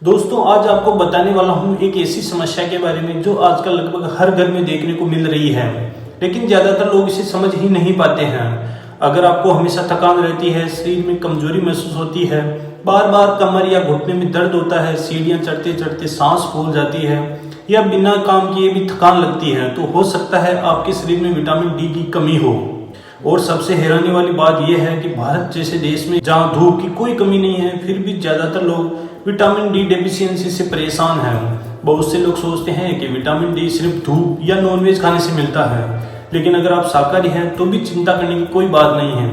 दोस्तों आज आपको बताने वाला हूँ एक ऐसी समस्या के बारे में जो आजकल लगभग हर घर में देखने को मिल रही है, लेकिन ज़्यादातर लोग इसे समझ ही नहीं पाते हैं। अगर आपको हमेशा थकान रहती है, शरीर में कमजोरी महसूस होती है, बार बार कमर या घुटने में दर्द होता है, सीढ़ियाँ चढ़ते चढ़ते सांस फूल जाती है या बिना काम किए भी थकान लगती है, तो हो सकता है आपके शरीर में विटामिन डी की कमी हो। और सबसे हैरानी वाली बात यह है कि भारत जैसे देश में जहाँ धूप की कोई कमी नहीं है, फिर भी ज़्यादातर लोग विटामिन डी डेफिशिएंसी से परेशान हैं। बहुत से लोग सोचते हैं कि विटामिन डी सिर्फ धूप या नॉनवेज खाने से मिलता है, लेकिन अगर आप शाकाहारी हैं तो भी चिंता करने की कोई बात नहीं है।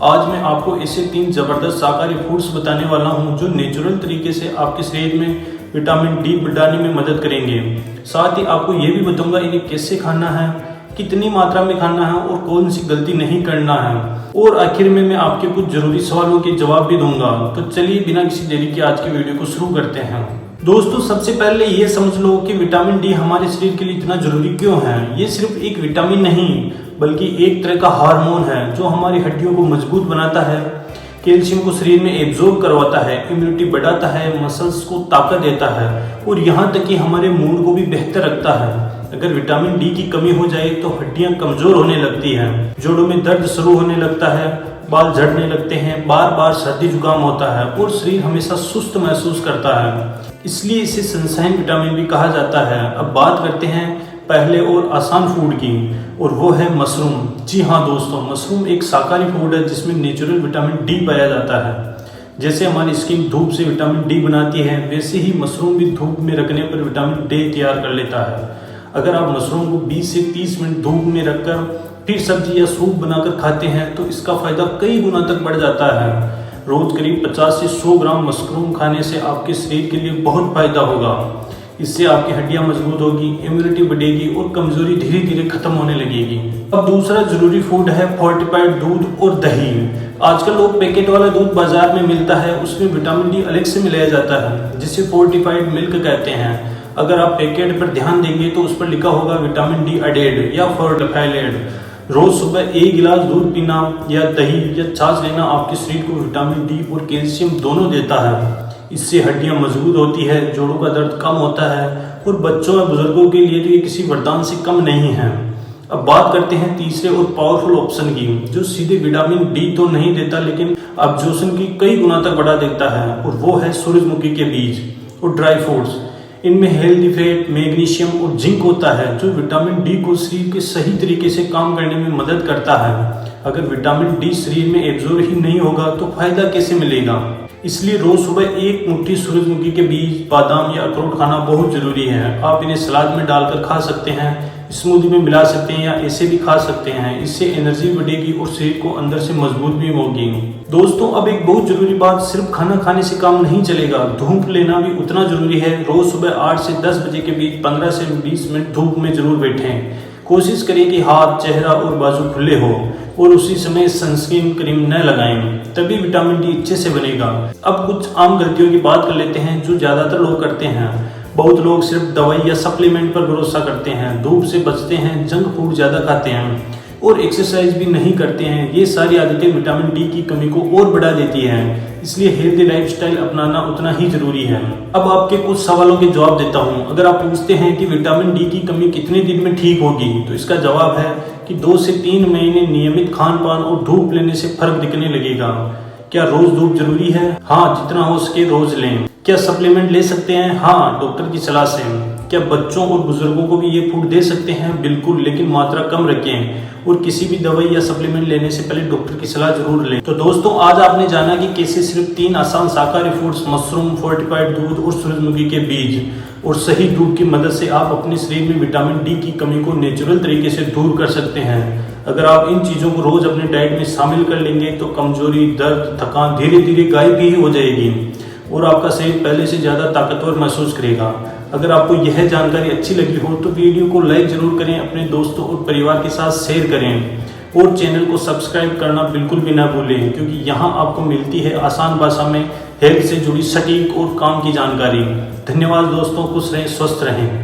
आज मैं आपको ऐसे 3 जबरदस्त शाकाहारी फूड्स बताने वाला हूँ जो नेचुरल तरीके से आपके शरीर में विटामिन डी बढ़ाने में मदद करेंगे। साथ ही आपको ये भी बताऊंगा इन्हें कैसे खाना है, कितनी मात्रा में खाना है और कौन सी गलती नहीं करना है। और आखिर में मैं आपके कुछ जरूरी सवालों के जवाब भी दूंगा। तो चलिए बिना किसी देरी के आज की वीडियो को शुरू करते हैं। दोस्तों सबसे पहले ये समझ लो कि विटामिन डी हमारे शरीर के लिए इतना जरूरी क्यों है। ये सिर्फ एक विटामिन नहीं बल्कि एक तरह का हार्मोन है जो हमारी हड्डियों को मजबूत बनाता है, कैल्शियम को शरीर में एब्जॉर्ब करवाता है, इम्यूनिटी बढ़ाता है, मसल्स को ताकत देता है और यहाँ तक कि हमारे मूड को भी बेहतर रखता है। अगर विटामिन डी की कमी हो जाए तो हड्डियां कमजोर होने लगती हैं, जोड़ों में दर्द शुरू होने लगता है, बाल झड़ने लगते हैं, बार बार सर्दी जुकाम होता है और शरीर हमेशा सुस्त महसूस करता है। इसलिए इसे सनशाइन विटामिन भी कहा जाता है। अब बात करते हैं पहले और आसान फूड की, और वो है मशरूम। जी हाँ दोस्तों, मशरूम एक शाकाहारी फूड है जिसमें नेचुरल विटामिन डी पाया जाता है। जैसे हमारी स्किन धूप से विटामिन डी बनाती है, वैसे ही मशरूम भी धूप में रखने पर विटामिन डी तैयार कर लेता है। अगर आप मशरूम को 20 से 30 मिनट धूप में रखकर फिर सब्जी या सूप बनाकर खाते हैं तो इसका फायदा कई गुना तक बढ़ जाता है। रोज करीब 50 से 100 ग्राम मशरूम खाने से आपके शरीर के लिए बहुत फायदा होगा। इससे आपकी हड्डियां मजबूत होगी, इम्यूनिटी बढ़ेगी और कमजोरी धीरे धीरे खत्म होने लगेगी। अब दूसरा जरूरी फूड है फोर्टिफाइड दूध और दही। आजकल लोग पैकेट वाला दूध बाजार में मिलता है, उसमें विटामिन डी अलग से मिलाया जाता है जिसे फोर्टिफाइड मिल्क कहते हैं। अगर आप पैकेट पर ध्यान देंगे तो उस पर लिखा होगा विटामिन डी एडेड या फोर्टिफाइड। रोज सुबह 1 गिलास दूध पीना या दही या छाछ लेना आपके शरीर को विटामिन डी और कैल्शियम दोनों देता है। इससे हड्डियां मजबूत होती है, जोड़ों का दर्द कम होता है और बच्चों और बुजुर्गों के लिए तो ये किसी वरदान से कम नहीं है। अब बात करते हैं तीसरे और पावरफुल ऑप्शन की, जो सीधे विटामिन डी तो नहीं देता लेकिन अब्जॉर्प्शन की कई गुना तक बढ़ा देता है, और वो है सूरजमुखी के बीज और ड्राई फ्रूट्स। इनमें हेल्दी फैट, मैग्नीशियम और जिंक होता है जो विटामिन डी को शरीर के सही तरीके से काम करने में मदद करता है। अगर विटामिन डी शरीर में एब्जॉर्ब ही नहीं होगा तो फायदा कैसे मिलेगा। इसलिए रोज सुबह 1 मुट्ठी सूरजमुखी के बीज, बादाम या अखरोट खाना बहुत जरूरी है। आप इन्हें सलाद में डालकर खा सकते हैं, स्मूदी में मिला सकते हैं या ऐसे भी खा सकते हैं। इससे एनर्जी बढ़ेगी और शरीर को अंदर से मजबूत भी होगी। दोस्तों अब एक बहुत जरूरी बात, सिर्फ खाना खाने से काम नहीं चलेगा, धूप लेना भी उतना जरूरी है। रोज सुबह 8 से 10 बजे के बीच 15 से 20 मिनट धूप में जरूर बैठें। कोशिश करें कि हाथ, चेहरा और बाजू खुले हो और उसी समय सनस्क्रीन क्रीम न लगाएं, तभी विटामिन डी अच्छे से बनेगा। अब कुछ आम गलतियों की बात कर लेते हैं जो ज्यादातर लोग करते हैं। बहुत लोग सिर्फ दवाई या सप्लीमेंट पर भरोसा करते हैं, धूप से बचते हैं, जंक फूड ज्यादा खाते हैं और एक्सरसाइज भी नहीं करते हैं। ये सारी आदतें विटामिन डी की कमी को और बढ़ा देती हैं, इसलिए हेल्दी लाइफस्टाइल अपनाना उतना ही जरूरी है। अब आपके कुछ सवालों के जवाब देता हूँ। अगर आप पूछते हैं कि विटामिन डी की कमी कितने दिन में ठीक होगी, तो इसका जवाब है कि 2 से 3 महीने नियमित खान पान और धूप लेने से फर्क दिखने लगेगा। क्या रोज धूप जरूरी है? हाँ, जितना हो सके रोज लें। क्या सप्लीमेंट ले सकते हैं? हाँ, डॉक्टर की सलाह से। क्या बच्चों और बुजुर्गों को भी ये फूड दे सकते हैं? बिल्कुल, लेकिन मात्रा कम रखें और किसी भी दवाई या सप्लीमेंट लेने से पहले डॉक्टर की सलाह जरूर लें। तो दोस्तों आज आपने जाना कि कैसे सिर्फ 3 आसान शाकाहारी फूड्स, मशरूम, फोर्टिफाइड दूध और सूरजमुखी के बीज और सही दूध की मदद से आप अपने शरीर में विटामिन डी की कमी को नेचुरल तरीके से दूर कर सकते हैं। अगर आप इन चीज़ों को रोज अपने डाइट में शामिल कर लेंगे तो कमजोरी, दर्द, थकान धीरे धीरे गायब ही हो जाएगी और आपका शरीर पहले से ज़्यादा ताकतवर महसूस करेगा। अगर आपको यह जानकारी अच्छी लगी हो तो वीडियो को लाइक जरूर करें, अपने दोस्तों और परिवार के साथ शेयर करें और चैनल को सब्सक्राइब करना बिल्कुल भी ना भूलें, क्योंकि यहाँ आपको मिलती है आसान भाषा में हेल्थ से जुड़ी सटीक और काम की जानकारी। धन्यवाद दोस्तों, खुश रहें, स्वस्थ रहें।